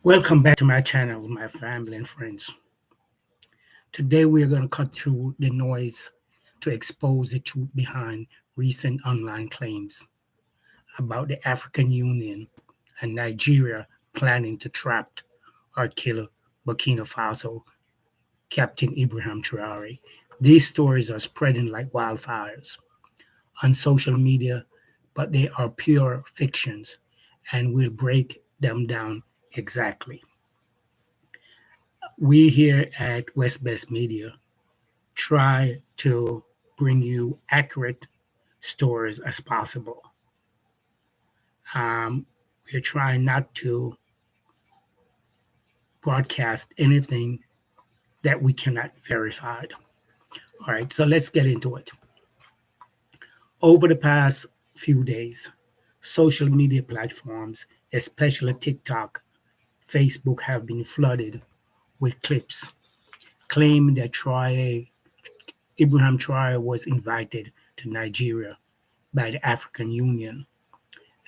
Welcome back to my channel, my family and friends. Today we are going to cut through the noise to expose the truth behind recent online claims about the African Union and Nigeria planning to trap or kill Burkina Faso Captain Ibrahim Traore. These stories are spreading like wildfires on social media, but they are pure fictions, and we'll break them down exactly. We here at West Best Media try to bring you accurate stories as possible. Um, we're trying not to broadcast anything that we cannot verify. All right, so let's get into it. Over the past few days, social media platforms, especially TikTok, Facebook, have been flooded with clips claiming that Ibrahim Traore was invited to Nigeria by the African Union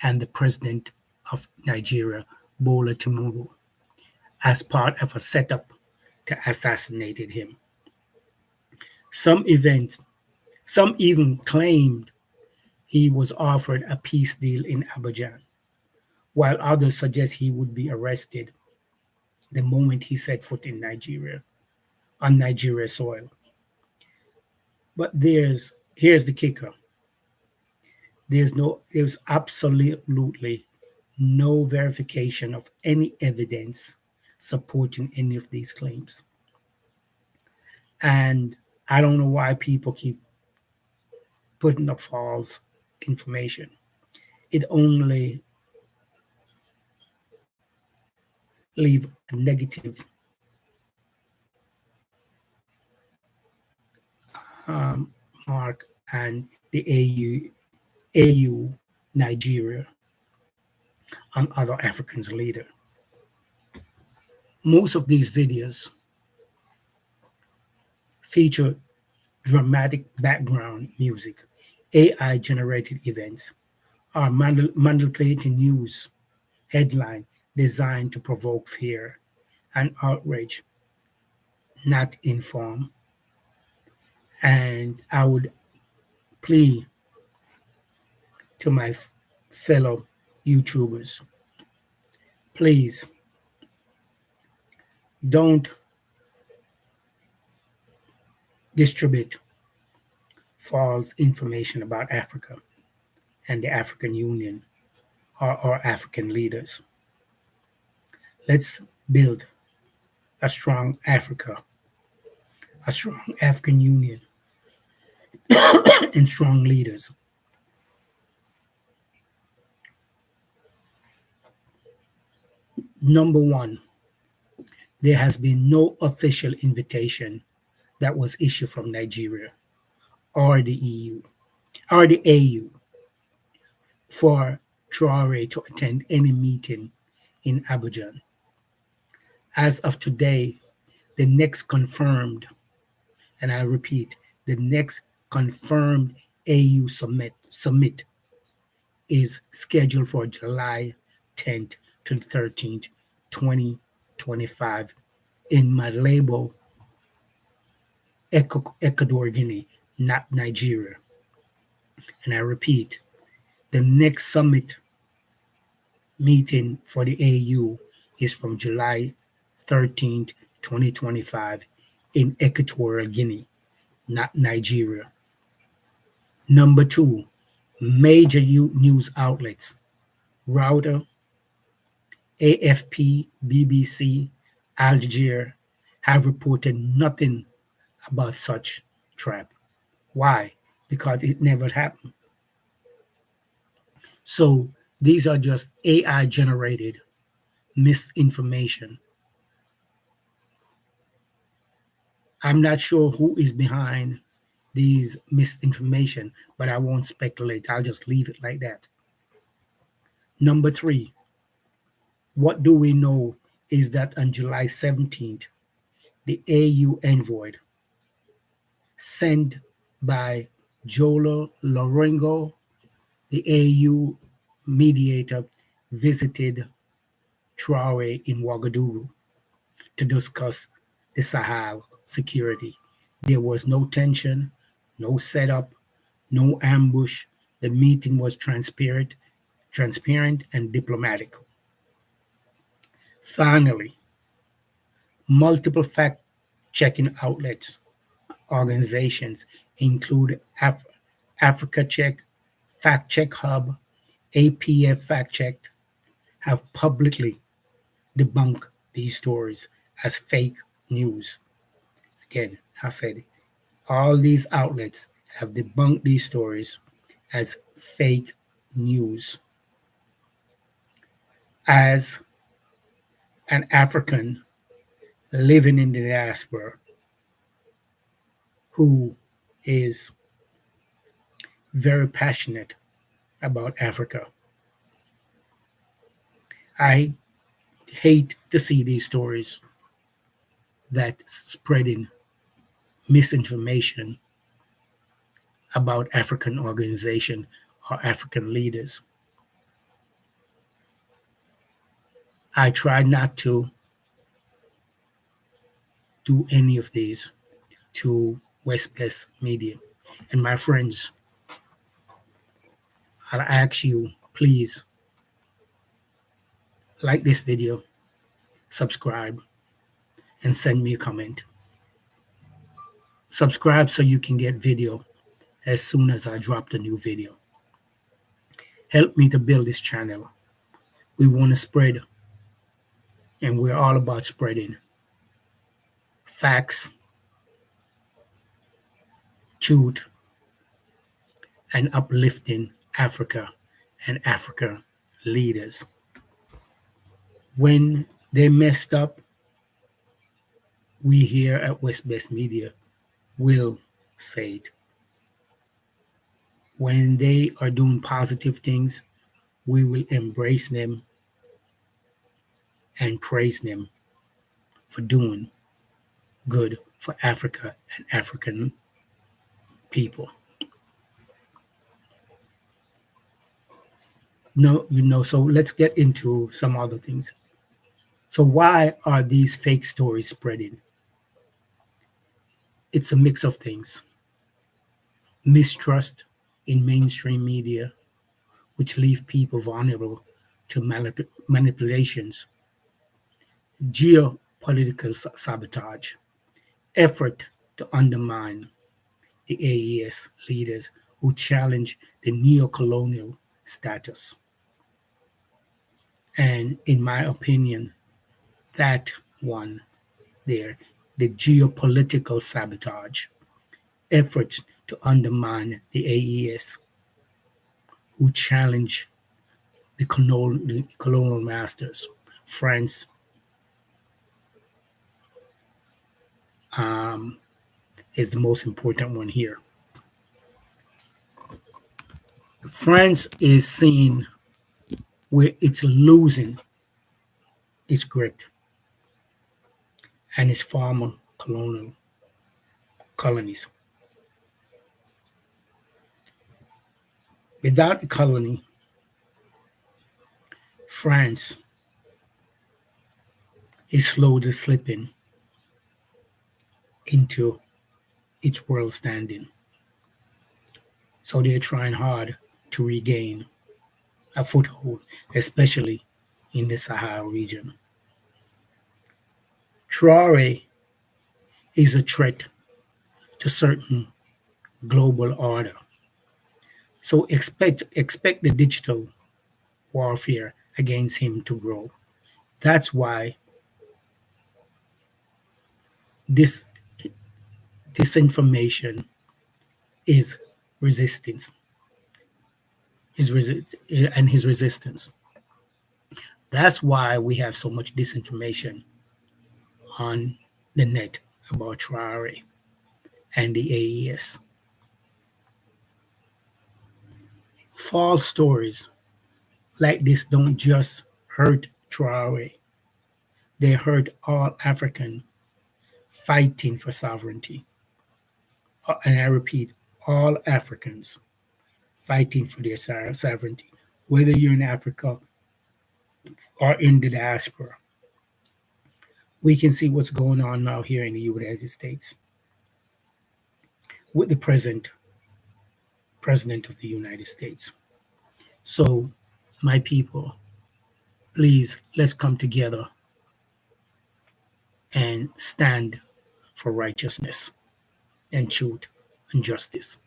and the president of Nigeria, Bola Tinubu, as part of a setup to assassinate him. Some events, some even claimed he was offered a peace deal in Abuja, while others suggest he would be arrested the moment he set foot in Nigeria, on Nigeria soil. But here's the kicker. There's absolutely no verification of any evidence supporting any of these claims. And I don't know why people keep putting up false information. It only leave a negative mark and the AU Nigeria and other Africans later. Most of these videos feature dramatic background music, AI generated events, or manipulating news headline designed to provoke fear and outrage, not inform. And I would plea to my fellow YouTubers, please don't distribute false information about Africa and the African Union or African leaders. Let's build a strong Africa, a strong African Union, and strong leaders. Number one, there has been no official invitation that was issued from Nigeria or the EU or the AU for Traore to attend any meeting in Abuja. As of today, the next confirmed, and I repeat, the next confirmed AU summit is scheduled for July 10th to 13th, 2025 in Malabo, Ecuador, Guinea, not Nigeria. And I repeat, the next summit meeting for the AU is from July 13th, 2025 in Equatorial Guinea, not Nigeria. Number two, major news outlets, Reuters, AFP, BBC, Al Jazeera have reported nothing about such trap. Why? Because it never happened. So these are just AI generated misinformation. I'm not sure who is behind these misinformation, but I won't speculate. I'll just leave it like that. Number three, what do we know is that on July 17th, the AU envoy sent by Jolo Lorengo, the AU mediator, visited Traore in Ouagadougou to discuss the Sahel security. There was no tension, no setup, no ambush. The meeting was transparent and diplomatic. Finally, multiple fact-checking outlets, organizations include Africa Check, Fact Check Hub, APF Fact Check, have publicly debunked these stories as fake news. Again, I said all these outlets have debunked these stories as fake news. As an African living in the diaspora who is very passionate about Africa, I hate to see these stories that spreading misinformation about African organization or African leaders. I try not to do any of these to West Media. And my friends, I'll ask you, please like this video, subscribe, and send me a comment. Subscribe so you can get video as soon as I drop the new video. Help me to build this channel. We want to spread, and we're all about spreading facts, truth, and uplifting Africa and Africa leaders. When they messed up, we here at West Media will say it. When they are doing positive things, we will embrace them and praise them for doing good for Africa and African people. No, so let's get into some other things. So why are these fake stories spreading? It's a mix of things. Mistrust in mainstream media, which leave people vulnerable to manipulations, geopolitical sabotage, effort to undermine the AES leaders who challenge the neo-colonial status. And in my opinion, that one there, the geopolitical sabotage, efforts to undermine the AES who challenge the colonial masters. France is the most important one here. France is seen where it's losing its grip and its former colonial colonies. Without a colony, France is slowly slipping into its world standing. So they're trying hard to regain a foothold, especially in the Sahel region. Traore is a threat to certain global order. So expect the digital warfare against him to grow. That's why this disinformation is resistance and his resistance. That's why we have so much disinformation on the net about Traore and the AES. False stories like this don't just hurt Traore, they hurt all African fighting for sovereignty. And I repeat, all Africans fighting for their sovereignty, whether you're in Africa are in the diaspora. We can see what's going on now here in the United States with the president of the United States. So, my people, please let's come together and stand for righteousness and truth and justice.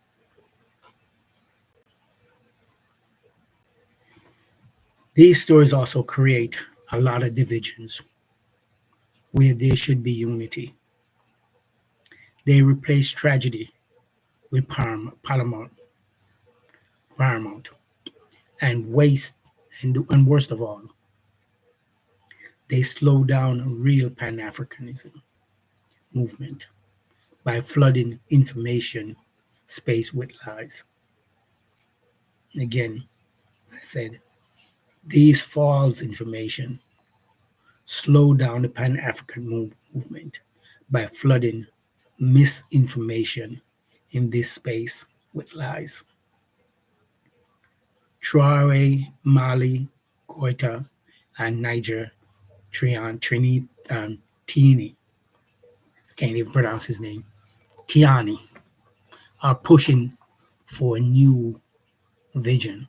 These stories also create a lot of divisions where there should be unity. They replace tragedy with paramount, and waste, and worst of all, they slow down real Pan Africanism movement by flooding information space with lies. Again, I said these false information slow down the Pan African movement by flooding misinformation in this space with lies. Traore, Mali, Goita, and Niger, Tini, can't even pronounce his name, Tiani, are pushing for a new vision.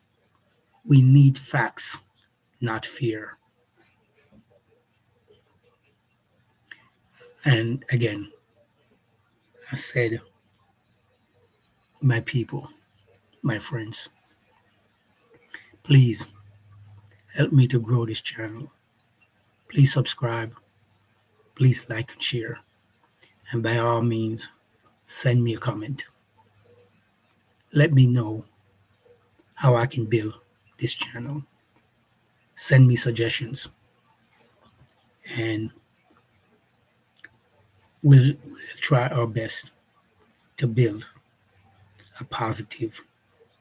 We need facts, not fear. And again, I said, my people, my friends, please help me to grow this channel. Please subscribe, please like and share. And by all means, send me a comment. Let me know how I can build this channel. Send me suggestions, and we'll try our best to build a positive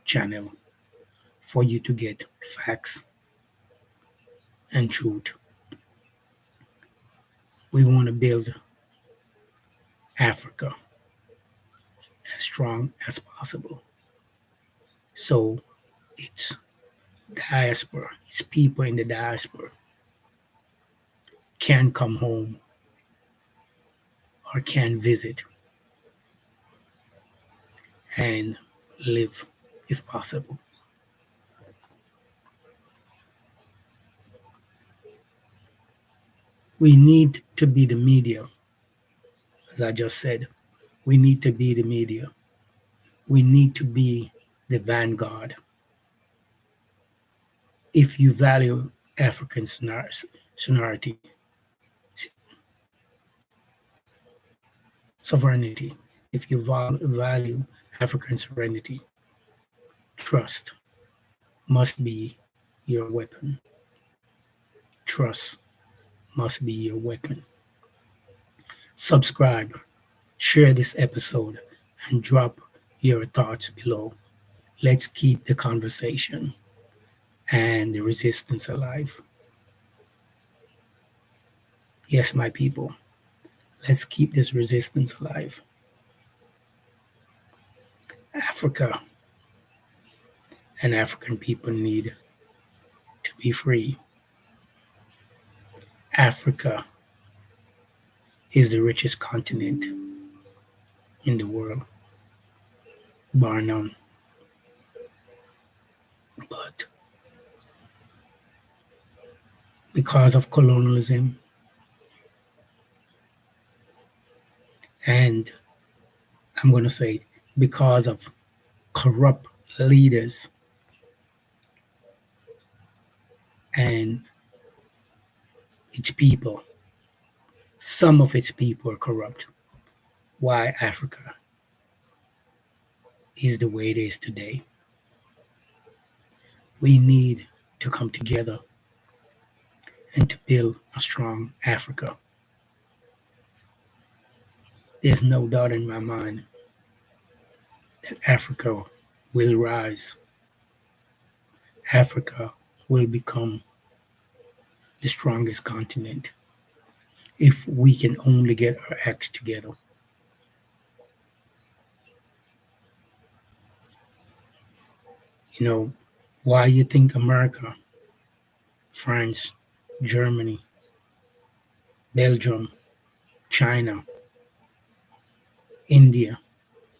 channel for you to get facts and truth. We want to build Africa as strong as possible. So it's diaspora, it's people in the diaspora can come home or can visit and live if possible. We need to be the media, as I just said. We need to be the media. We need to be the vanguard. If you value African sovereignty, sovereignty, if you value African sovereignty, trust must be your weapon. Trust must be your weapon. Subscribe, share this episode, and drop your thoughts below. Let's keep the conversation and the resistance alive. Yes, my people, let's keep this resistance alive. Africa and African people need to be free. Africa is the richest continent in the world, bar none. But because of colonialism and I'm going to say because of corrupt leaders and its people, some of its people are corrupt. Why Africa is the way it is today. We need to come together and to build a strong Africa. There's no doubt in my mind that Africa will rise. Africa will become the strongest continent if we can only get our acts together. You know, why you think America France, Germany, Belgium, China, India,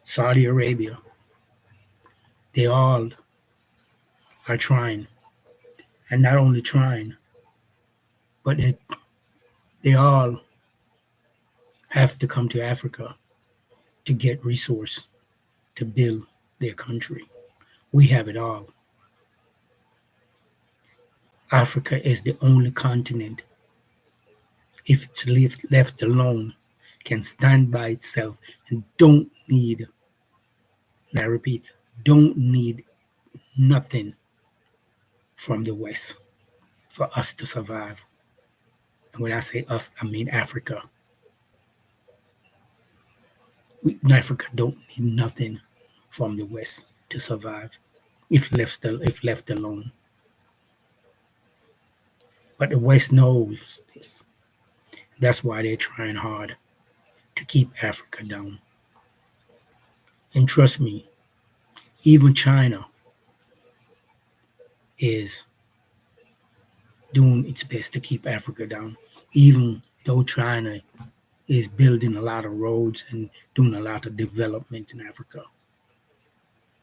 Saudi Arabia, they all are trying. And not only trying, but they all have to come to Africa to get resource to build their country. We have it all. Africa is the only continent, if it's left alone, can stand by itself and don't need, and I repeat, don't need nothing from the West for us to survive. And when I say us, I mean Africa. Africa don't need nothing from the West to survive if left alone. But the West knows this. That's why they're trying hard to keep Africa down. And trust me, even China is doing its best to keep Africa down, even though China is building a lot of roads and doing a lot of development in Africa.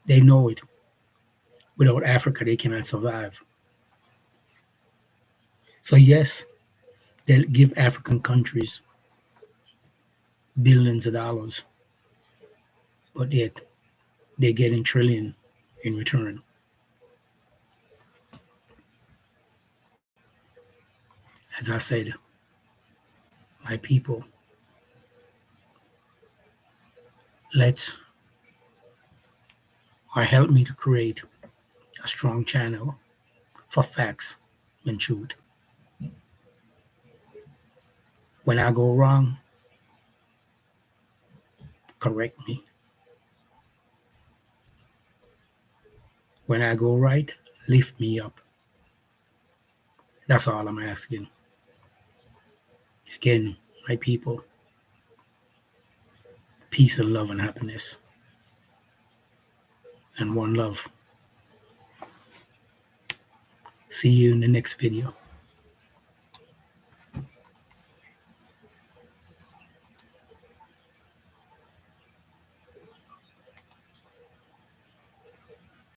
They know it. Without Africa, they cannot survive. So, yes, they'll give African countries billions of dollars, but yet they're getting trillion in return. As I said, my people, let's or help me to create a strong channel for facts and truth. When I go wrong, correct me. When I go right, lift me up. That's all I'm asking. Again, my people, peace and love and happiness. And one love. See you in the next video.